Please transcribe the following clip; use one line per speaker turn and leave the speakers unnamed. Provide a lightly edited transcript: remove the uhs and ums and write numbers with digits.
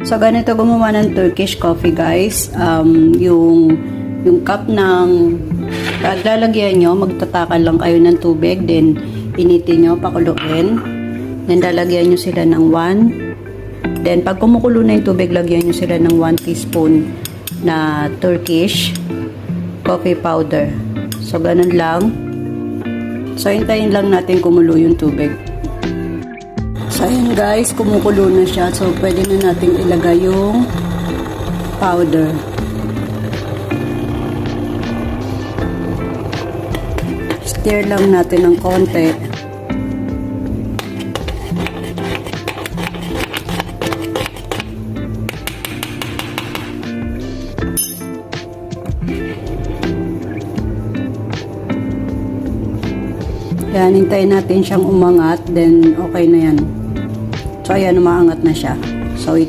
So, ganito gumawa ng Turkish coffee, guys. Yung cup ng lalagyan nyo, magtatakan lang kayo ng tubig, then initin nyo, pakuluin. Then, lalagyan nyo sila ng 1. Then, pag kumukulo na yung tubig, lagyan nyo sila ng 1 teaspoon na Turkish coffee powder. So, ganun lang. So, hintayin lang natin kumulo yung tubig. So, ayan guys, kumukulo na siya. So, pwede na natin ilagay yung powder. Stir lang natin ng konti. Yan, hintayin natin siyang umangat. Then, okay na yan. So, ayan, umaangat na siya.